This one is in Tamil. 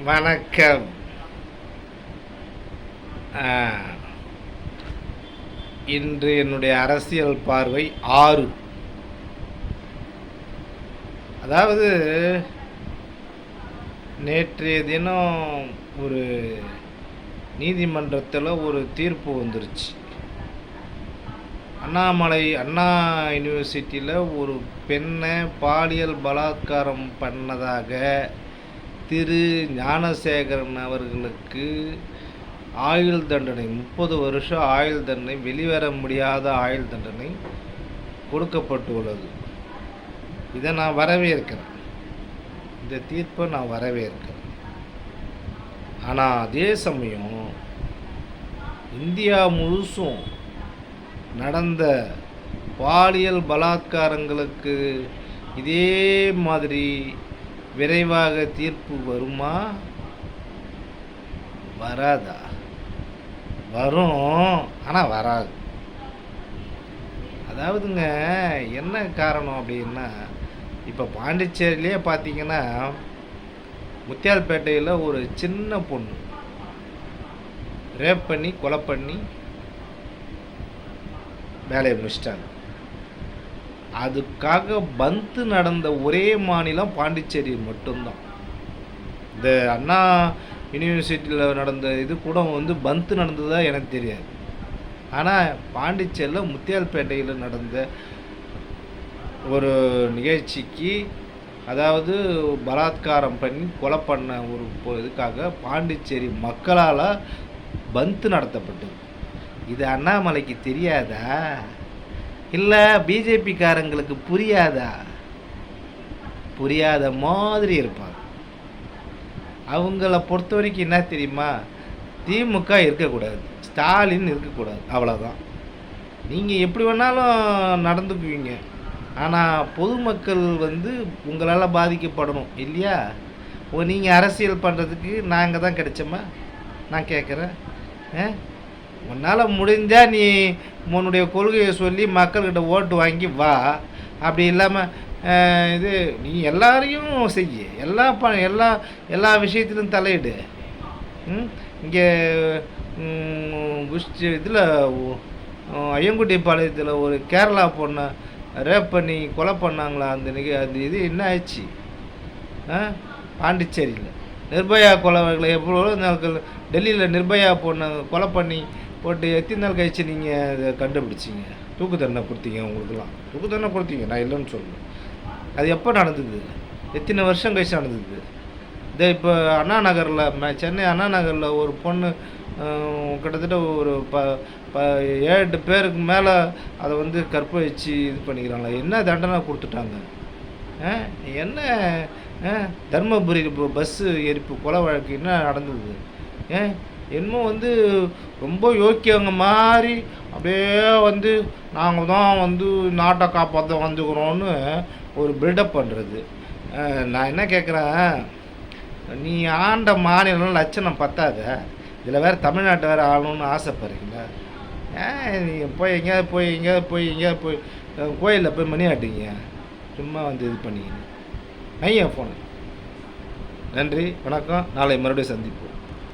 வணக்கம். இன்று என்னுடைய அரசியல் பார்வை 6. அதாவது நேற்றைய தினம் ஒரு நீதிமன்றத்தில் ஒரு தீர்ப்பு வந்துருச்சு. அண்ணா யூனிவர்சிட்டியில் ஒரு பெண்ணை பாலியல் பலாத்காரம் பண்ணதாக திரு ஞானசேகரன் அவர்களுக்கு ஆயுள் தண்டனை, 30 வருஷம் ஆயுள் தண்டனை, வெளிவர முடியாத ஆயுள் தண்டனை கொடுக்கப்பட்டுள்ளது. இதை நான் வரவேற்கிறேன். இந்த தீர்ப்பை நான் வரவேற்கிறேன். ஆனால் அதே சமயம் இந்தியா முழுசும் நடந்த பாலியல் பலாத்காரங்களுக்கு இதே மாதிரி விரைவாக தீர்ப்பு வருமா? வராதா? வரும், ஆனால் வராது. அதாவதுங்க, என்ன காரணம் அப்படின்னா, இப்போ பாண்டிச்சேரியிலே பார்த்தீங்கன்னா முத்தியால்பேட்டையில் ஒரு சின்ன பொண்ணு ரேப் பண்ணி கொலை பண்ணி வேலையை முடிச்சிட்டாங்க. அதுக்காக பந்து நடந்த ஒரே மாநிலம் பாண்டிச்சேரி மட்டும்தான். இந்த அண்ணா யூனிவர்சிட்டியில் நடந்த இது கூட பந்து நடந்ததா எனக்கு தெரியாது. ஆனால் பாண்டிச்சேரியில் முத்தியால்பேட்டையில் நடந்த ஒரு நிகழ்ச்சிக்கு, அதாவது பலாத்காரம் பண்ணி கொலை பண்ண ஒரு இதுக்காக பாண்டிச்சேரி மக்களால் பந்து நடத்தப்பட்டது. இது அண்ணாமலைக்கு தெரியாதா? இல்லை பிஜேபிக்காரங்களுக்கு புரியாதா? புரியாத மாதிரி இருப்பாங்க. அவங்கள பொறுத்த வரைக்கும் என்ன தெரியுமா? திமுக இருக்கக்கூடாது, ஸ்டாலின் இருக்கக்கூடாது, அவ்வளோதான். நீங்கள் எப்படி வேணாலும் நடந்துக்குவீங்க, ஆனால் பொதுமக்கள் உங்களால் பாதிக்கப்படணும் இல்லையா? நீங்கள் அரசியல் பண்ணுறதுக்கு நாங்கள் தான் கிடைச்சோமா? நான் கேட்குறேன். உன்னால் முடிஞ்சால் நீ உன்னுடைய கொள்கையை சொல்லி மக்கள்கிட்ட ஓட்டு வாங்கி வா. அப்படி இல்லாமல் இது நீ எல்லாரையும் செய்ய, எல்லா விஷயத்திலும் தலையிடு. இங்கே இதில் ஐயங்குடி பாளையத்தில் ஒரு கேரளா பொண்ணை ரேப் பண்ணி கொலை பண்ணாங்களா? அந்த இது என்ன ஆயிடுச்சு? பாண்டிச்சேரியில் நிர்பயா கொலைகளை எவ்வளோ நாட்கள், டெல்லியில் நிர்பயா பொண்ணை கொலை பண்ணி போட்டு எத்தனை நாள் கழிச்சு நீங்கள் அதை கண்டுபிடிச்சிங்க? தூக்கு தண்டனை கொடுத்தீங்க. உங்களுக்குலாம் தூக்கு தண்டனை கொடுத்தீங்க, நான் இல்லைன்னு சொல்லணும். அது எப்போ நடந்தது? எத்தனை வருஷம் கழிச்சு நடந்தது? இதே இப்போ அண்ணா நகரில், சென்னை அண்ணா நகரில் ஒரு பொண்ணு கிட்டத்தட்ட ஒரு 7 பேருக்கு மேலே அதை கற்பழிச்சு இது பண்ணிக்கிறாங்களா? என்ன தண்டனை கொடுத்துட்டாங்க? என்ன தர்மபுரி பஸ்ஸு எரிப்பு கொலை வழக்கு என்ன நடந்தது? என்னமோ ரொம்ப யோக்கியவங்க மாதிரி அப்படியே நாங்கள் தான் நாட்டை காப்பாற்ற வந்துக்கிறோன்னு ஒரு பில்டப் பண்ணுறது. நான் என்ன கேட்குறேன், நீ ஆண்ட மாநிலம் லட்சணம் பத்தாத, இதில் வேறு தமிழ்நாட்டை வேறு ஆளணும்னு ஆசைப்படுறீங்களா? நீங்கள் எங்கேயாவது போய் கோயிலில் போய் மணி ஆட்டிங்க, சும்மா இது பண்ணிக்கிங்க. ஐயா ஃபோனு. நன்றி, வணக்கம். நாளை மறுபடியும் சந்திப்போம்.